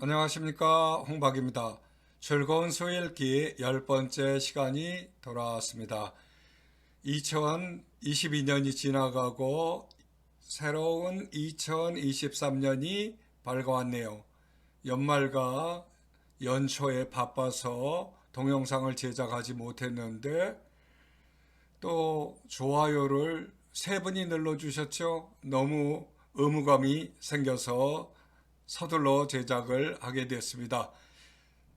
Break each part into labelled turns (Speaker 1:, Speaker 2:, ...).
Speaker 1: 안녕하십니까, 홍박입니다. 즐거운 수일기 10번째 시간이 돌아왔습니다. 2022년이 지나가고 새로운 2023년이 밝아왔네요. 연말과 연초에 바빠서 동영상을 제작하지 못했는데 또 좋아요를 3분이 눌러주셨죠? 너무 의무감이 생겨서 서둘러 제작을 하게 됐습니다.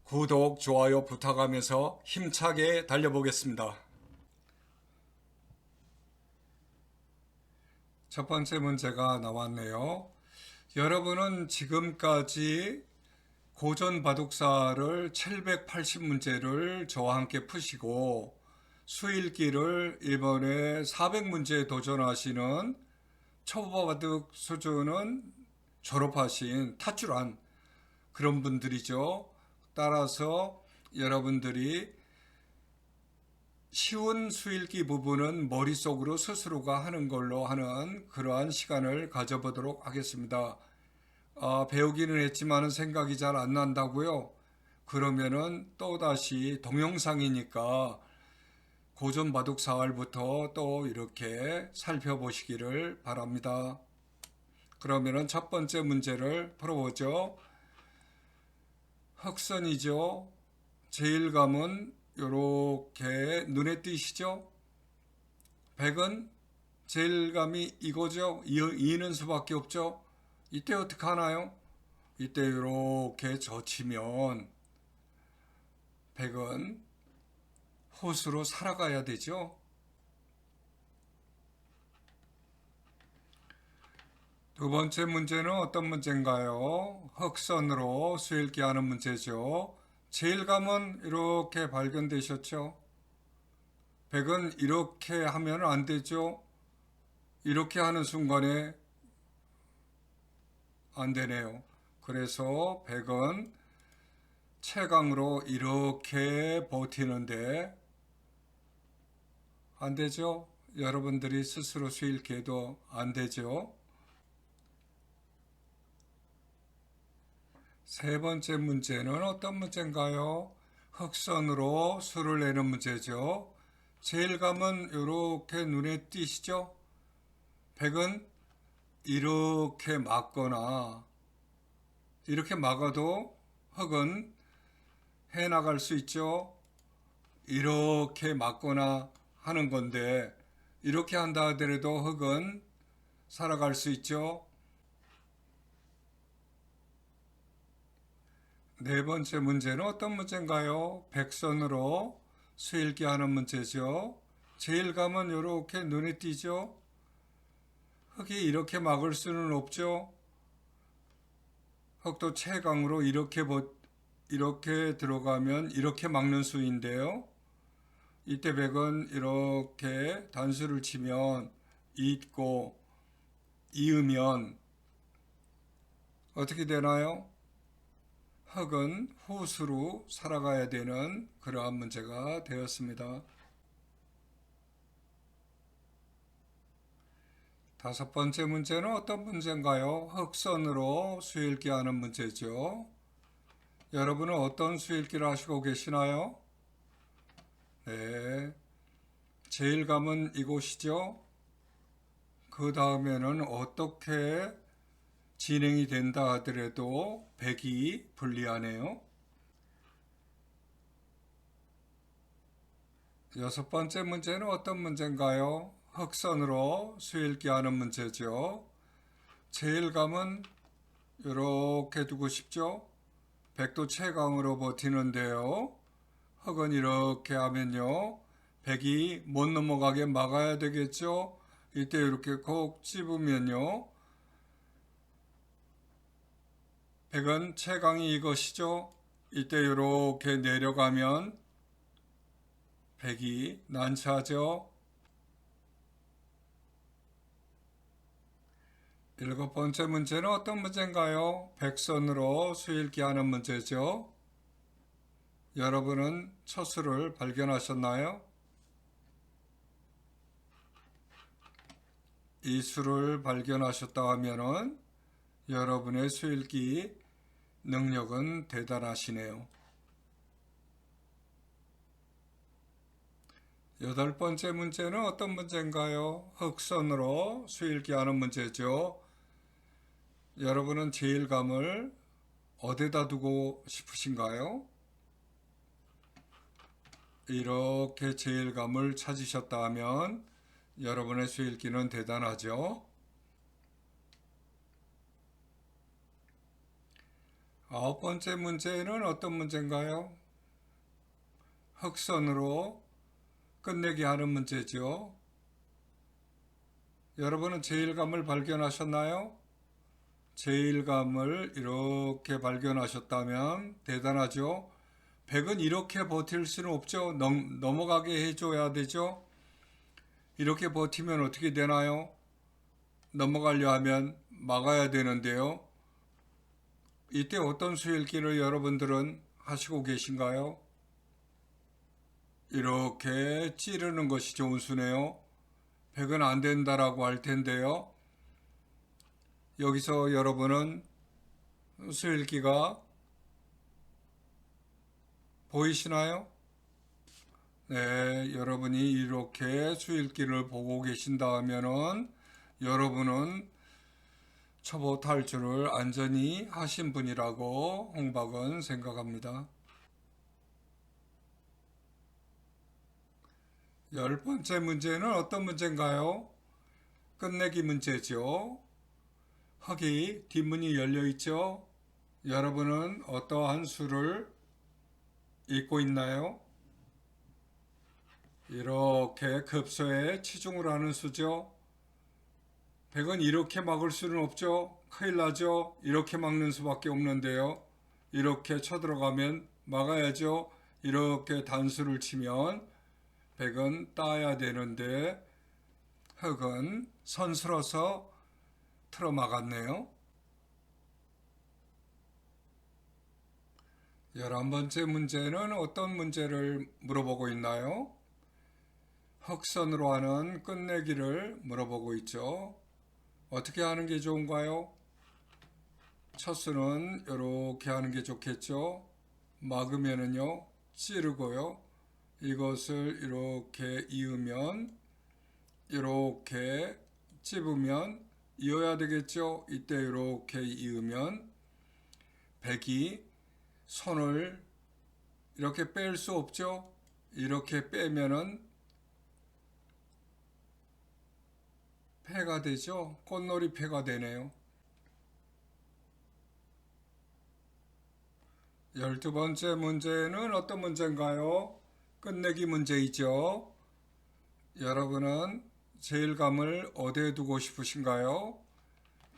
Speaker 1: 구독, 좋아요 부탁하면서 힘차게 달려보겠습니다. 첫 번째 문제가 나왔네요. 여러분은 지금까지 고전 바둑사를 780문제를 저와 함께 푸시고 수일기를 이번에 400문제에 도전하시는 초보 바둑 수준은 졸업하신 탓줄한 그런 분들이죠. 따라서 여러분들이 쉬운 수일기 부분은 머릿속으로 스스로가 하는 걸로 하는 그러한 시간을 가져보도록 하겠습니다. 배우기는 했지만 생각이 잘 안 난다고요? 그러면은 또다시 동영상이니까 고전 바둑 사활부터 또 이렇게 살펴보시기를 바랍니다. 그러면은 첫 번째 문제를 풀어보죠. 흑선이죠. 제일감은 이렇게 눈에 띄시죠? 백은 제일감이 이거죠. 이는 수밖에 없죠. 이때 어떻게 하나요? 이때 이렇게 젖히면 백은 호수로 살아가야 되죠. 두 번째 문제는 어떤 문제인가요? 흑선으로 수일기 하는 문제죠. 제일감은 이렇게 발견되셨죠? 백은 이렇게 하면 안 되죠? 이렇게 하는 순간에 안 되네요. 그래서 백은 채강으로 이렇게 버티는데 안 되죠? 여러분들이 스스로 수일기해도 안 되죠? 세 번째 문제는 어떤 문제인가요? 흑선으로 수를 내는 문제죠. 제일감은 이렇게 눈에 띄시죠? 백은 이렇게 막거나 이렇게 막아도 흑은 해나갈 수 있죠. 이렇게 막거나 하는 건데 이렇게 한다 하더라도 흑은 살아갈 수 있죠. 네 번째 문제는 어떤 문제인가요? 백선으로 수일기 하는 문제죠. 제일감은 이렇게 눈에 띄죠. 흑이 이렇게 막을 수는 없죠. 흑도 채강으로 이렇게 들어가면 이렇게 막는 수인데요. 이때 백은 이렇게 단수를 치면 잇고 이으면 어떻게 되나요? 흑은 후수로 살아가야 되는 그러한 문제가 되었습니다. 다섯 번째 문제는 어떤 문제인가요? 흑선으로 수일기 하는 문제죠. 여러분은 어떤 수일기를 하시고 계시나요? 네. 제일감은 이곳이죠. 그 다음에는 어떻게 진행이 된다 하더라도 백이 불리하네요. 여섯 번째 문제는 어떤 문제인가요? 흑선으로 수일기 하는 문제죠. 제일감은 이렇게 두고 싶죠. 백도 채강으로 버티는데요. 흑은 이렇게 하면요. 백이 못 넘어가게 막아야 되겠죠. 이때 이렇게 콕 집으면요. 백은 채강이 이것이죠. 이때 이렇게 내려가면 백이 난처하죠. 일곱 번째 문제는 어떤 문제인가요? 백선으로 수일기 하는 문제죠. 여러분은 첫 수를 발견하셨나요? 이 수를 발견하셨다 하면은 여러분의 수일기 능력은 대단하시네요. 8번째 문제는 어떤 문제인가요? 흑선으로 수일기 하는 문제죠. 여러분은 제일감을 어디다 두고 싶으신가요? 이렇게 제일감을 찾으셨다 하면 여러분의 수일기는 대단하죠. 9번째 문제는 어떤 문제인가요? 흑선으로 끝내기 하는 문제죠. 여러분은 제일감을 발견하셨나요? 제일감을 이렇게 발견하셨다면 대단하죠. 100은 이렇게 버틸 수는 없죠. 넘어가게 해줘야 되죠. 이렇게 버티면 어떻게 되나요? 넘어가려 하면 막아야 되는데요. 이때 어떤 수일기를 여러분들은 하시고 계신가요? 이렇게 찌르는 것이 좋은 수네요. 100은 안 된다라고 할 텐데요. 여기서 여러분은 수일기가 보이시나요? 네, 여러분이 이렇게 수일기를 보고 계신다 하면은 여러분은 초보 탈출을 안전히 하신 분이라고 홍박은 생각합니다. 10번째 문제는 어떤 문제인가요? 끝내기 문제죠. 흙이 뒷문이 열려 있죠. 여러분은 어떠한 수를 읽고 있나요? 이렇게 급소에 치중을 하는 수죠. 100은 이렇게 막을 수는 없죠. 큰일 나죠. 이렇게 막는 수밖에 없는데요. 이렇게 쳐들어가면 막아야죠. 이렇게 단수를 치면 100은 따야 되는데 흙은 선수로서 틀어막았네요. 11번째 문제는 어떤 문제를 물어보고 있나요? 흑선으로 하는 끝내기를 물어보고 있죠. 어떻게 하는 게 좋은가요? 첫 수는 이렇게 하는 게 좋겠죠. 막으면은요, 찌르고요. 이것을 이렇게 이으면, 이렇게 찝으면 이어야 되겠죠. 이때 이렇게 이으면 백이 손을 이렇게 뺄 수 없죠. 이렇게 빼면은 패가 되죠. 꽃놀이 패가 되네요. 12번째 문제는 어떤 문제인가요? 끝내기 문제이죠. 여러분은 제일감을 어디에 두고 싶으신가요?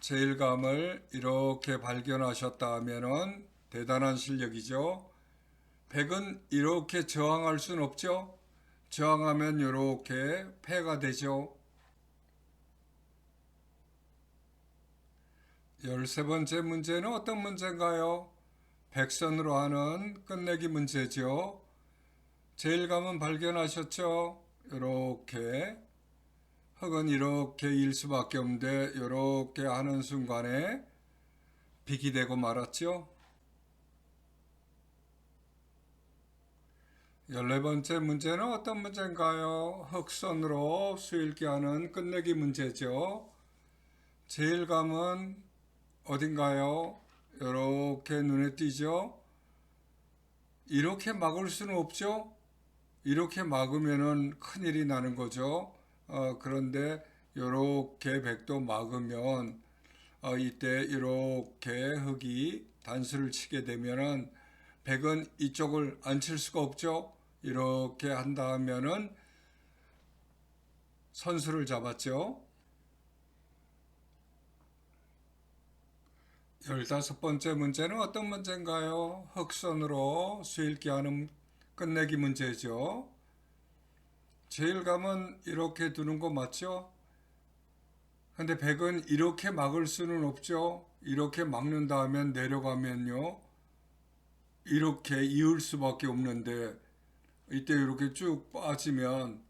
Speaker 1: 제일감을 이렇게 발견하셨다 하면은 대단한 실력이죠. 100은 이렇게 저항할 수는 없죠. 저항하면 이렇게 패가 되죠. 13번째 문제는 어떤 문제인가요? 백선으로 하는 끝내기 문제죠. 제일감은 발견하셨죠? 이렇게 흙은 이렇게 일 수밖에 없는데 이렇게 하는 순간에 빅이 되고 말았죠. 14번째 문제는 어떤 문제인가요? 흑선으로 수일기 하는 끝내기 문제죠. 제일감은 어딘가요? 이렇게 눈에 띄죠? 이렇게 막을 수는 없죠? 이렇게 막으면은 큰일이 나는 거죠. 그런데 이렇게 백도 막으면 이때 이렇게 흙이 단수를 치게 되면은 백은 이쪽을 안 칠 수가 없죠. 이렇게 한다 하면은 선수를 잡았죠. 15번째 문제는 어떤 문제인가요? 흑선으로 수일기 하는 끝내기 문제죠. 제일감은 이렇게 두는 거 맞죠? 근데 백은 이렇게 막을 수는 없죠. 이렇게 막는다 하면 내려가면요. 이렇게 이을 수밖에 없는데 이때 이렇게 쭉 빠지면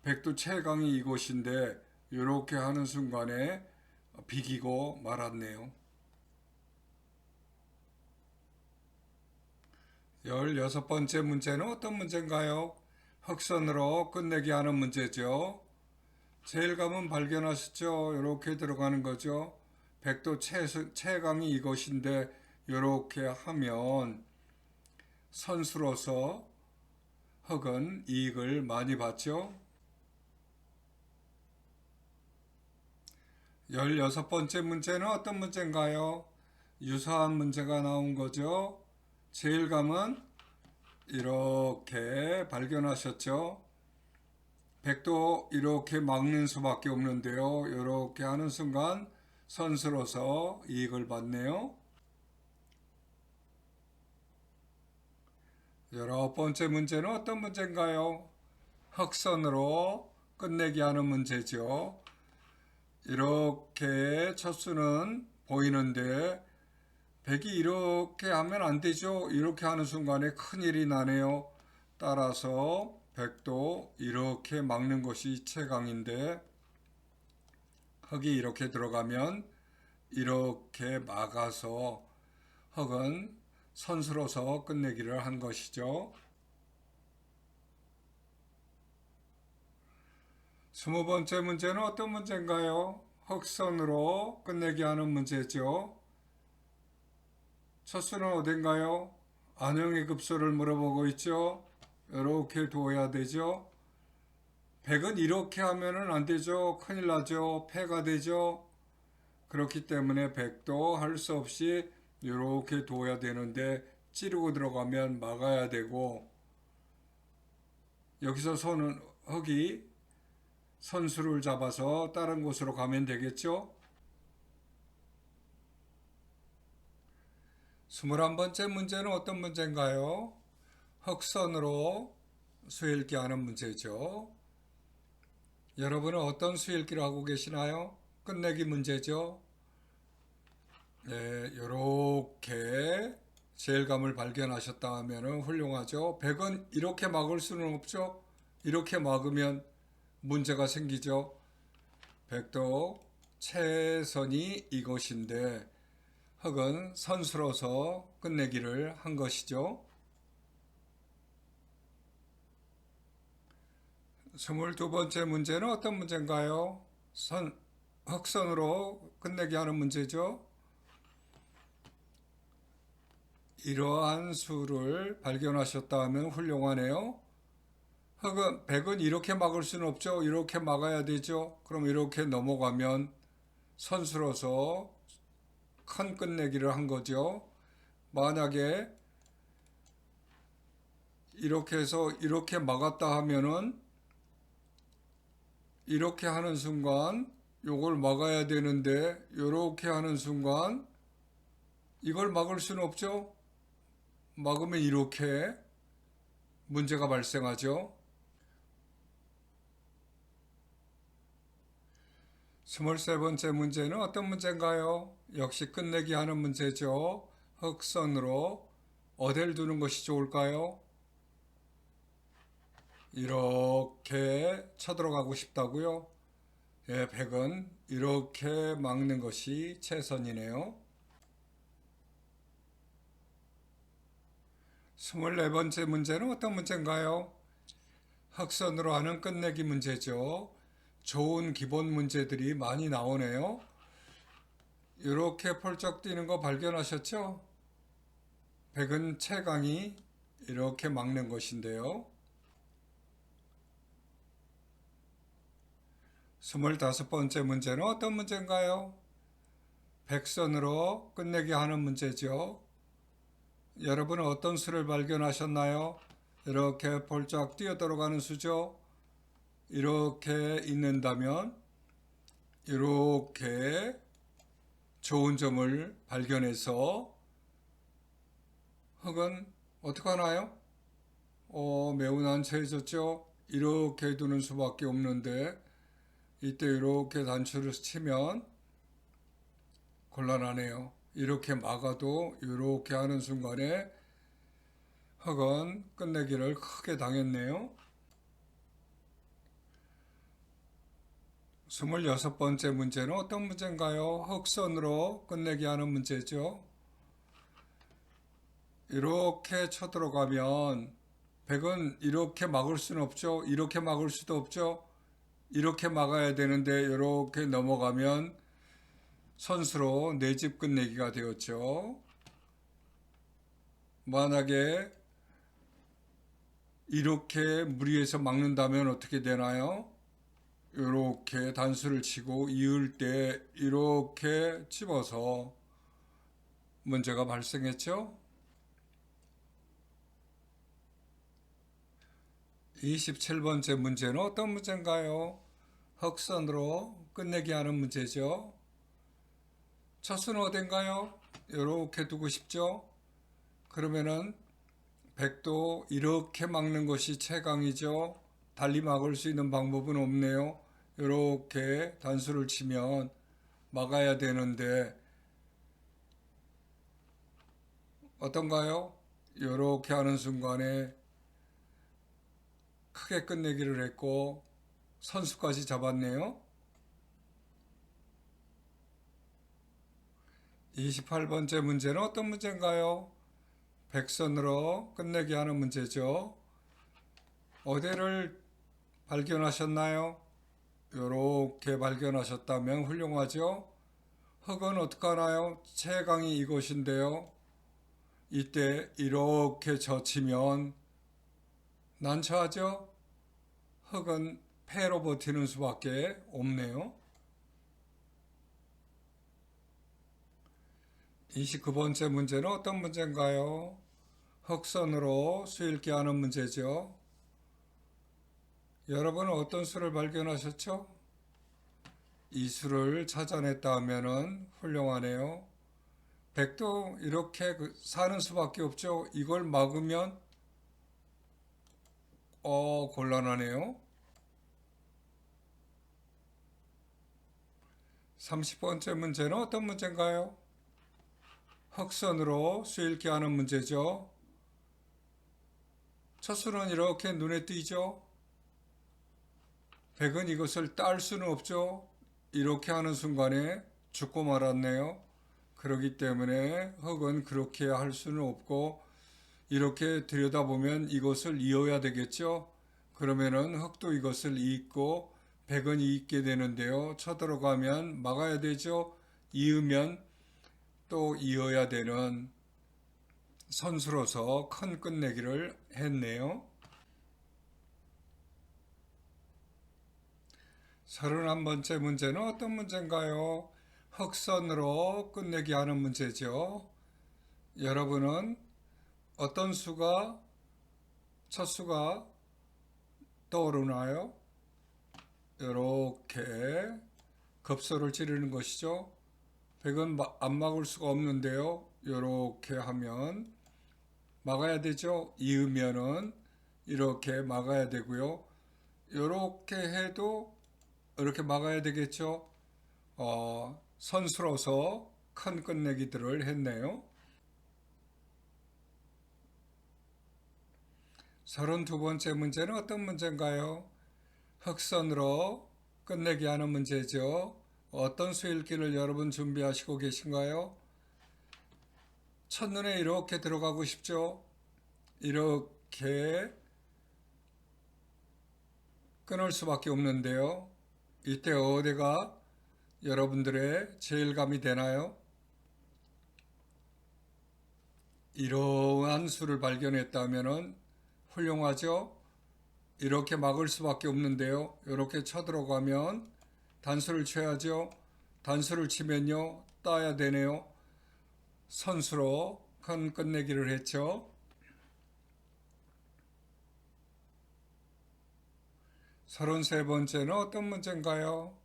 Speaker 1: 백도 최강이 이곳인데 이렇게 하는 순간에 비기고 말았네요. 16번째 문제는 어떤 문제인가요? 흑선으로 끝내기 하는 문제죠. 제일 감은 발견하셨죠? 이렇게 들어가는 거죠. 백도 최강이 이것인데 이렇게 하면 선수로서 흑은 이익을 많이 받죠. 16번째 문제는 어떤 문제인가요? 유사한 문제가 나온 거죠. 제일감은 이렇게 발견하셨죠. 백도 이렇게 막는 수밖에 없는데요. 이렇게 하는 순간 선수로서 이익을 받네요. 19번째 문제는 어떤 문제인가요? 흑선으로 끝내기 하는 문제죠. 이렇게 첫 수는 보이는데 백이 이렇게 하면 안 되죠. 이렇게 하는 순간에 큰일이 나네요. 따라서 백도 이렇게 막는 것이 최강인데 흑이 이렇게 들어가면 이렇게 막아서 흑은 선수로서 끝내기를 한 것이죠. 20번째 문제는 어떤 문제인가요? 흑선으로 끝내기 하는 문제죠. 첫 수는 어딘가요? 안형의 급소를 물어보고 있죠. 이렇게 두어야 되죠. 백은 이렇게 하면은 안 되죠. 큰일 나죠. 패가 되죠. 그렇기 때문에 백도 할 수 없이 이렇게 두어야 되는데 찌르고 들어가면 막아야 되고 여기서 흑이 선수를 잡아서 다른 곳으로 가면 되겠죠. 21번째 문제는 어떤 문제인가요? 흑선으로 수읽기 하는 문제죠. 여러분은 어떤 수읽기를 하고 계시나요? 끝내기 문제죠. 네, 이렇게 제일감을 발견하셨다 하면 훌륭하죠. 백은 이렇게 막을 수는 없죠. 이렇게 막으면 문제가 생기죠. 백도 최선이 이것인데 흑은 선수로서 끝내기를 한 것이죠. 22번째 문제는 어떤 문제인가요? 흑선으로 끝내기 하는 문제죠. 이러한 수를 발견하셨다 하면 훌륭하네요. 백은 이렇게 막을 수는 없죠. 이렇게 막아야 되죠. 그럼 이렇게 넘어가면 선수로서 큰 끝내기를 한 거죠. 만약에 이렇게 해서 이렇게 막았다 하면은 이렇게 하는 순간 요걸 막아야 되는데 이렇게 하는 순간 이걸 막을 수는 없죠. 막으면 이렇게 문제가 발생하죠. 23번째 문제는 어떤 문제인가요? 역시 끝내기 하는 문제죠. 흑선으로 어딜 두는 것이 좋을까요? 이렇게 쳐들어가고 싶다고요? 예, 백은 이렇게 막는 것이 최선이네요. 24번째 문제는 어떤 문제인가요? 흑선으로 하는 끝내기 문제죠. 좋은 기본 문제들이 많이 나오네요. 이렇게 펄쩍 뛰는 거 발견하셨죠? 백은 최강이 이렇게 막는 것인데요. 25번째 문제는 어떤 문제인가요? 백선으로 끝내기 하는 문제죠. 여러분은 어떤 수를 발견하셨나요? 이렇게 펄쩍 뛰어 들어가는 수죠. 이렇게 있는다면 이렇게 좋은 점을 발견해서 흑은 어떻게 하나요? 매우 난처해졌죠. 이렇게 두는 수밖에 없는데 이때 이렇게 단추를 치면 곤란하네요. 이렇게 막아도 이렇게 하는 순간에 흑은 끝내기를 크게 당했네요. 26번째 문제는 어떤 문제인가요? 흑선으로 끝내기 하는 문제죠. 이렇게 쳐들어가면 백은 이렇게 막을 수는 없죠. 이렇게 막을 수도 없죠. 이렇게 막아야 되는데 이렇게 넘어가면 선수로 4집 끝내기가 되었죠. 만약에 이렇게 무리해서 막는다면 어떻게 되나요? 이렇게 단수를 치고 이을 때 이렇게 집어서 문제가 발생했죠. 27번째 문제는 어떤 문제인가요? 흑선으로 끝내기 하는 문제죠. 첫 수는 어딘가요? 이렇게 두고 싶죠. 그러면은 백도 이렇게 막는 것이 최강이죠. 달리 막을 수 있는 방법은 없네요. 이렇게 단수를 치면 막아야 되는데 어떤가요? 이렇게 하는 순간에 크게 끝내기를 했고 선수까지 잡았네요. 28번째 문제는 어떤 문제인가요? 백선으로 끝내기 하는 문제죠. 어디를 발견하셨나요? 이렇게 발견하셨다면 훌륭하죠. 흑은 어떻게 하나요? 최강이 이것인데요. 이때 이렇게 젖히면 난처하죠? 흑은 패로 버티는 수밖에 없네요. 29번째 문제는 어떤 문제인가요? 흑선으로 수읽기 하는 문제죠. 여러분은 어떤 수를 발견하셨죠? 이 수를 찾아냈다 하면은 훌륭하네요. 백도 이렇게 사는 수밖에 없죠. 이걸 막으면 곤란하네요. 30번째 문제는 어떤 문제인가요? 흑선으로 수읽기 하는 문제죠. 첫 수는 이렇게 눈에 띄죠. 백은 이것을 딸 수는 없죠. 이렇게 하는 순간에 죽고 말았네요. 그렇기 때문에 흑은 그렇게 할 수는 없고 이렇게 들여다보면 이것을 이어야 되겠죠. 그러면은 흑도 이것을 잇고 백은 잇게 되는데요. 쳐들어가면 막아야 되죠. 이으면 또 이어야 되는 선수로서 큰 끝내기를 했네요. 31번째 문제는 어떤 문제인가요? 흑선으로 끝내기 하는 문제죠. 여러분은 어떤 수가, 첫 수가 떠오르나요? 이렇게 급소를 찌르는 것이죠. 백은 안 막을 수가 없는데요. 이렇게 하면 막아야 되죠. 이으면은 이렇게 막아야 되고요. 이렇게 해도 이렇게 막아야 되겠죠. 선수로서 큰 끝내기들을 했네요. 32번째 문제는 어떤 문제인가요? 흑선으로 끝내기 하는 문제죠. 어떤 수읽기를 여러분 준비하시고 계신가요? 첫눈에 이렇게 들어가고 싶죠? 이렇게 끊을 수밖에 없는데요. 이때 어디가 여러분들의 제일감이 되나요? 이러한 수를 발견했다면 훌륭하죠? 이렇게 막을 수밖에 없는데요. 이렇게 쳐들어가면 단수를 쳐야죠. 단수를 치면요. 따야 되네요. 선수로 큰 끝내기를 했죠. 33번째는 어떤 문제인가요?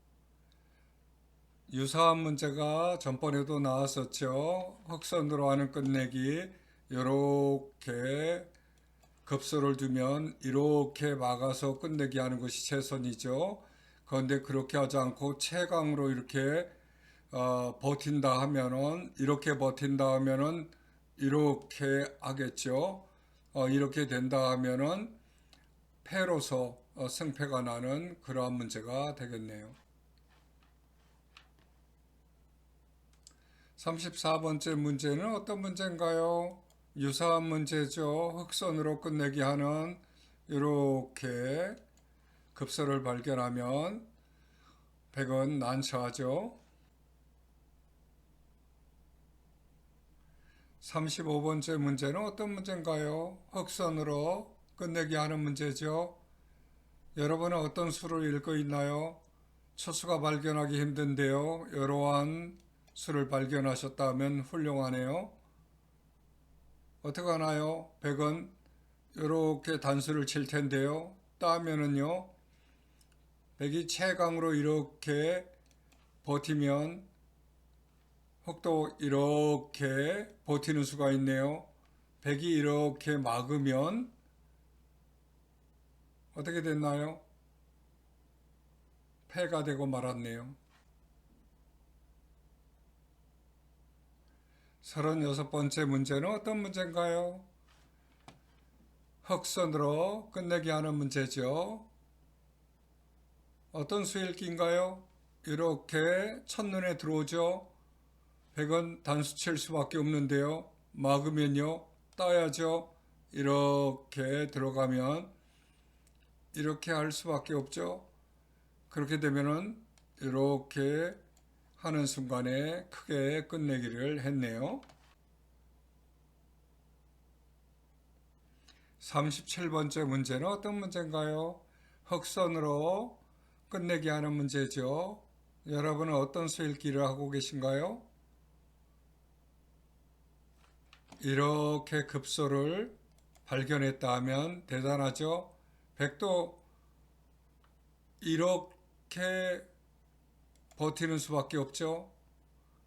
Speaker 1: 유사한 문제가 전번에도 나왔었죠. 흑선으로 하는 끝내기. 이렇게 급소를 두면 이렇게 막아서 끝내기 하는 것이 최선이죠. 그런데 그렇게 하지 않고 최강으로 이렇게 버틴다 하면은 이렇게 버틴다 하면은 이렇게 하겠죠. 이렇게 된다 하면은 패로서 승패가 나는 그러한 문제가 되겠네요. 34번째 문제는 어떤 문제인가요? 유사한 문제죠. 흑선으로 끝내기 하는 이렇게 급소를 발견하면 100은 난처하죠. 35번째 문제는 어떤 문제인가요? 흑선으로 끝내기 하는 문제죠. 여러분은 어떤 수를 읽고 있나요? 초수가 발견하기 힘든데요. 이러한 수를 발견하셨다면 훌륭하네요. 어떻게 하나요? 100은 이렇게 단수를 칠 텐데요. 따면은요, 100이 최강으로 이렇게 버티면 흑도 이렇게 버티는 수가 있네요. 100이 이렇게 막으면 어떻게 됐나요? 패가 되고 말았네요. 36번째 문제는 어떤 문제인가요? 흑선으로 끝내기 하는 문제죠. 어떤 수일기인가요? 이렇게 첫눈에 들어오죠. 100은 단수 칠 수밖에 없는데요. 막으면요, 따야죠. 이렇게 들어가면 이렇게 할 수밖에 없죠. 그렇게 되면은 이렇게 하는 순간에 크게 끝내기를 했네요. 37번째 문제는 어떤 문제인가요? 흑선으로 끝내기 하는 문제죠. 여러분은 어떤 수일기를 하고 계신가요? 이렇게 급소를 발견했다 하면 대단하죠. 100도 이렇게 버티는 수밖에 없죠.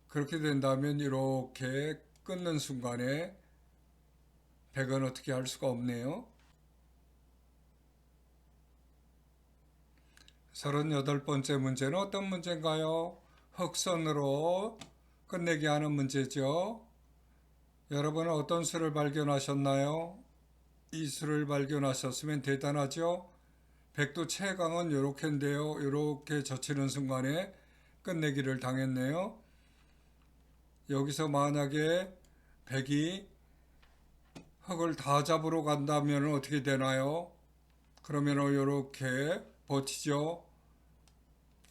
Speaker 1: 그렇게 된다면 이렇게 끊는 순간에 100은 어떻게 할 수가 없네요. 38번째 문제는 어떤 문제인가요? 흑선으로 끝내기 하는 문제죠. 여러분은 어떤 수를 발견하셨나요? 이 수를 발견하셨으면 대단하죠. 100도 최강은 이렇게인데요. 이렇게 젖히는 순간에 끝내기를 당했네요. 여기서 만약에 100이 흙을 다 잡으러 간다면 어떻게 되나요? 그러면 이렇게 버티죠.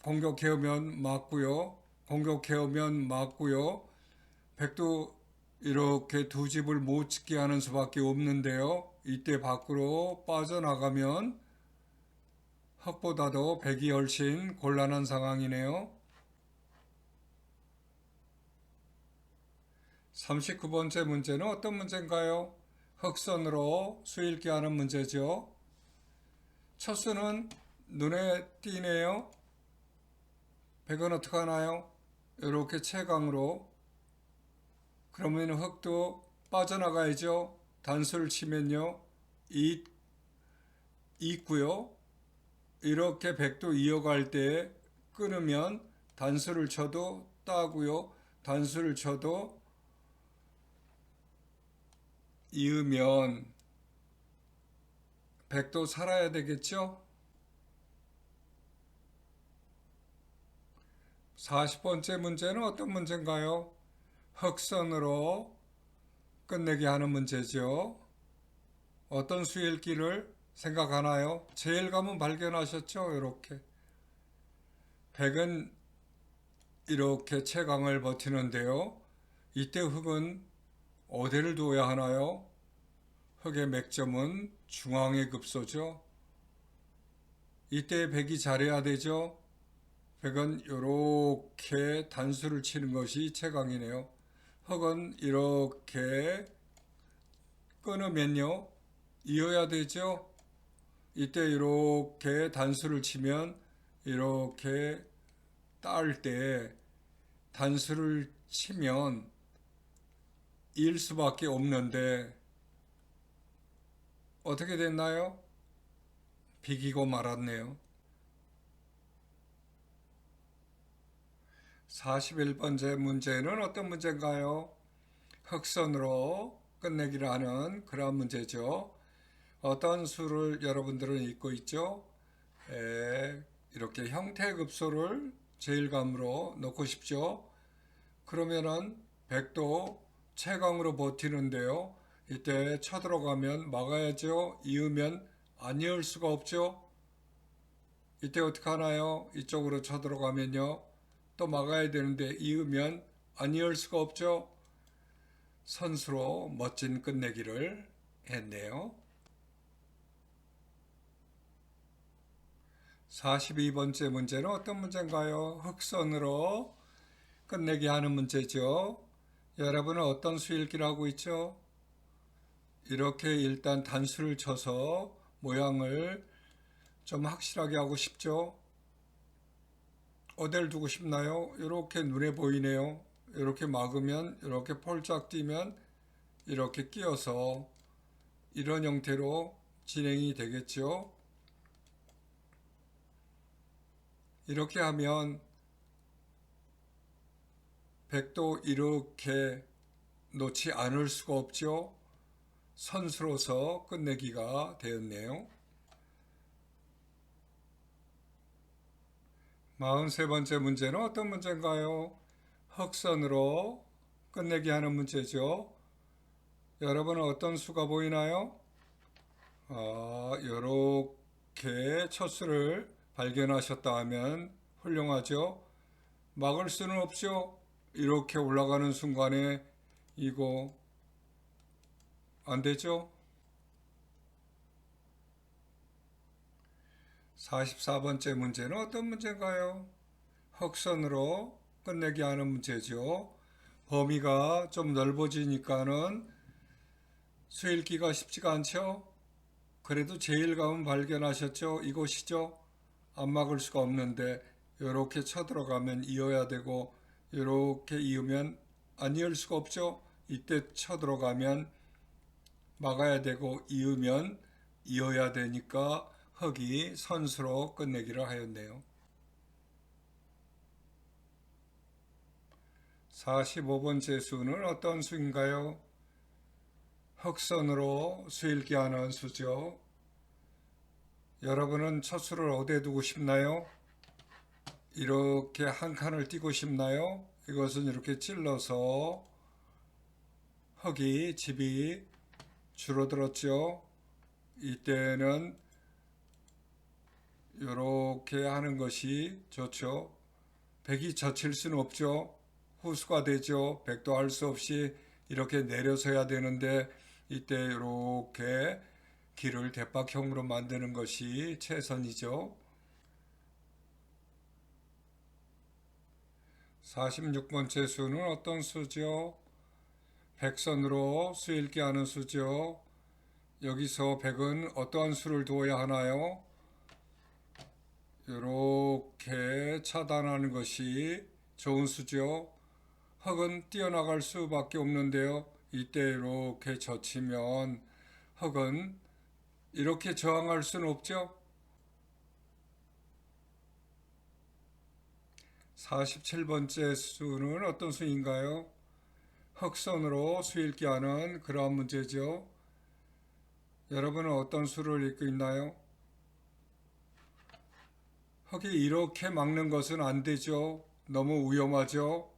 Speaker 1: 공격해오면 맞고요. 공격해오면 맞고요. 100도 이렇게 두 집을 못 짓게 하는 수밖에 없는데요. 이때 밖으로 빠져나가면 흙보다도 100이 훨씬 곤란한 상황이네요. 39번째 문제는 어떤 문제인가요? 흑선으로 수읽기 하는 문제죠. 첫 수는 눈에 띄네요. 100은 어떻게 하나요? 이렇게 채광으로. 그러면 흑도 빠져나가야죠. 단수를 치면요. 있고요. 이렇게 100도 이어갈 때 끊으면 단수를 쳐도 따고요. 단수를 쳐도 이으면 100도 살아야 되겠죠? 40번째 문제는 어떤 문제인가요? 흑선으로 끝내게 하는 문제죠. 어떤 수일기를 생각하나요? 제일감은 발견하셨죠? 이렇게. 100은 이렇게 채광을 버티는데요. 이때 흑은 어디를 두어야 하나요? 흑의 맥점은 중앙의 급소죠. 이때 100이 잘해야 되죠. 100은 이렇게 단수를 치는 것이 채광이네요. 흑은 이렇게 끊으면요. 이어야 되죠. 이때 이렇게 단수를 치면 이렇게 딸 때 단수를 치면 일 수밖에 없는데 어떻게 됐나요? 비기고 말았네요. 41번째 문제는 어떤 문제인가요? 흑선으로 끝내기를 하는 그런 문제죠. 어떤 수를 여러분들은 읽고 있죠? 이렇게 형태급소를 제일감으로 넣고 싶죠. 그러면은 100도 채광으로 버티는데요. 이때 쳐들어가면 막아야죠. 이으면 안 이을 수가 없죠. 이때 어떻게 하나요? 이쪽으로 쳐들어가면요. 또 막아야 되는데 이으면 안 이을 수가 없죠. 선수로 멋진 끝내기를 했네요. 42번째 문제는 어떤 문제인가요? 흑선으로 끝내기 하는 문제죠. 여러분은 어떤 수일기를 하고 있죠? 이렇게 일단 단수를 쳐서 모양을 좀 확실하게 하고 싶죠? 어디를 두고 싶나요? 이렇게 눈에 보이네요. 이렇게 막으면, 이렇게 폴짝 뛰면 이렇게 끼어서 이런 형태로 진행이 되겠죠. 이렇게 하면 백도 이렇게 놓지 않을 수가 없죠. 선수로서 끝내기가 되었네요. 43번째 문제는 어떤 문제인가요? 흑선으로 끝내기 하는 문제죠. 여러분은 어떤 수가 보이나요? 이렇게 첫 수를 발견하셨다 하면 훌륭하죠. 막을 수는 없죠. 이렇게 올라가는 순간에 이거 안 되죠. 44번째 문제는 어떤 문제인가요? 흑선으로 끝내기 하는 문제죠. 범위가 좀 넓어지니까는 수읽기가 쉽지가 않죠. 그래도 제일감은 발견하셨죠. 이곳이죠. 안 막을 수가 없는데 이렇게 쳐들어가면 이어야 되고 이렇게 이으면 안 이을 수가 없죠. 이때 쳐들어가면 막아야 되고 이으면 이어야 되니까 흑이 선수로 끝내기를 하였네요. 45번째 수는 어떤 수인가요? 흑선으로 수일기 하는 수죠. 여러분은 첫 수를 어디에 두고 싶나요? 이렇게 한 칸을 띄고 싶나요? 이것은 이렇게 찔러서 흑이 집이 줄어들었죠. 이때는 이렇게 하는 것이 좋죠. 백이 젖힐 수는 없죠. 후수가 되죠. 백도 할 수 없이 이렇게 내려서야 되는데 이때 이렇게 길을 대박형으로 만드는 것이 최선이죠. 46번째 수는 어떤 수죠? 백선으로 수읽기 하는 수죠. 여기서 백은 어떠한 수를 두어야 하나요? 이렇게 차단하는 것이 좋은 수죠. 흑은 뛰어나갈 수밖에 없는데요. 이때 이렇게 젖히면 흑은 이렇게 저항할 수는 없죠. 47번째 수는 어떤 수인가요? 흑선으로 수읽기 하는 그러한 문제죠. 여러분은 어떤 수를 읽고 있나요? 흑이 이렇게 막는 것은 안 되죠. 너무 위험하죠.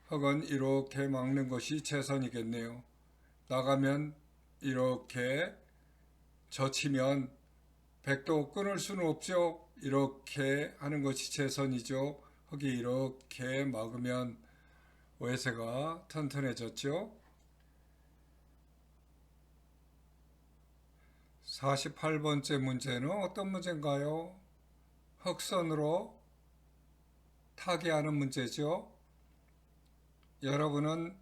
Speaker 1: 흑은 이렇게 막는 것이 최선이겠네요. 나가면 이렇게 젖히면 백도 끊을 수는 없죠. 이렇게 하는 것이 최선이죠. 흑이 이렇게 막으면 외세가 튼튼해졌죠. 48번째 문제는 어떤 문제인가요? 흑선으로 타개하는 문제죠. 여러분은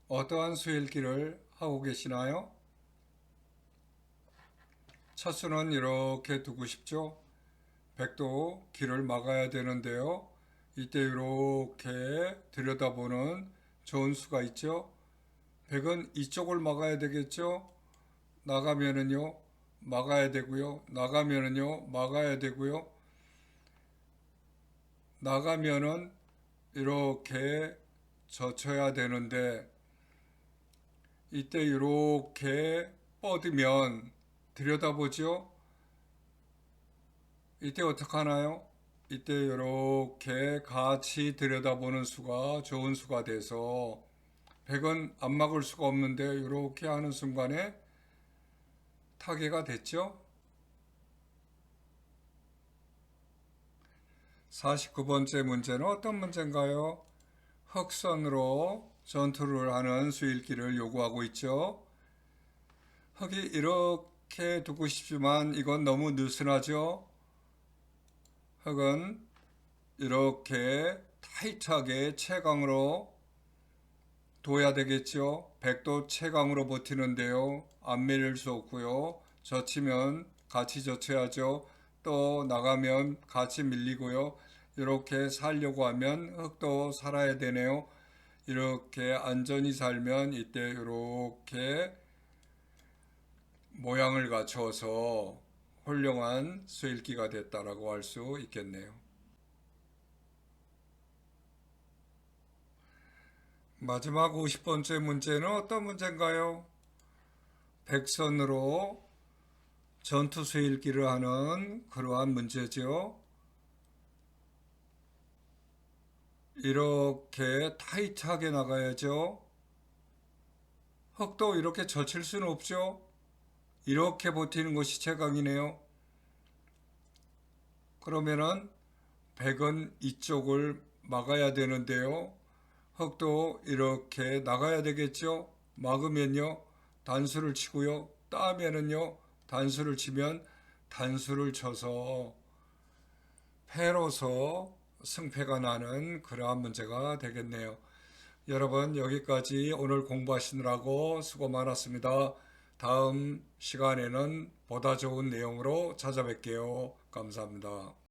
Speaker 1: 어떠한 수일기를 하고 계시나요? 첫 수는 이렇게 두고 싶죠. 백도 길을 막아야 되는데요. 이때 이렇게 들여다보는 좋은 수가 있죠. 백은 이쪽을 막아야 되겠죠. 나가면은요 막아야 되고요. 나가면은요 막아야 되고요. 나가면은 이렇게 젖혀야 되는데 이때 이렇게 뻗으면 들여다보죠. 이때 어떻게 하나요? 이때 이렇게 같이 들여다보는 수가 좋은 수가 돼서 백은 안 막을 수가 없는데 이렇게 하는 순간에 타개가 됐죠. 49번째 문제는 어떤 문제인가요? 흑선으로 전투를 하는 수일기를 요구하고 있죠. 흑이 이렇게 두고 싶지만 이건 너무 느슨하죠. 흑은 이렇게 타이트하게 채광으로 둬야 되겠죠. 백도 채광으로 버티는데요. 안 밀릴 수 없고요. 젖히면 같이 젖혀야죠. 또 나가면 같이 밀리고요. 이렇게 살려고 하면 흑도 살아야 되네요. 이렇게 안전히 살면 이때 이렇게 모양을 갖춰서 훌륭한 수일기가 됐다라고 할 수 있겠네요. 마지막 50번째 문제는 어떤 문제인가요? 백선으로 전투 수일기를 하는 그러한 문제죠. 이렇게 타이트하게 나가야죠. 흑도 이렇게 젖힐 수는 없죠. 이렇게 버티는 것이 최강이네요. 그러면은 백은 이쪽을 막아야 되는데요. 흑도 이렇게 나가야 되겠죠. 막으면요 단수를 치고요. 따면은요 단수를 치면 단수를 쳐서 패로서 승패가 나는 그러한 문제가 되겠네요. 여러분 여기까지 오늘 공부하시느라고 수고 많았습니다. 다음 시간에는 보다 좋은 내용으로 찾아뵐게요. 감사합니다.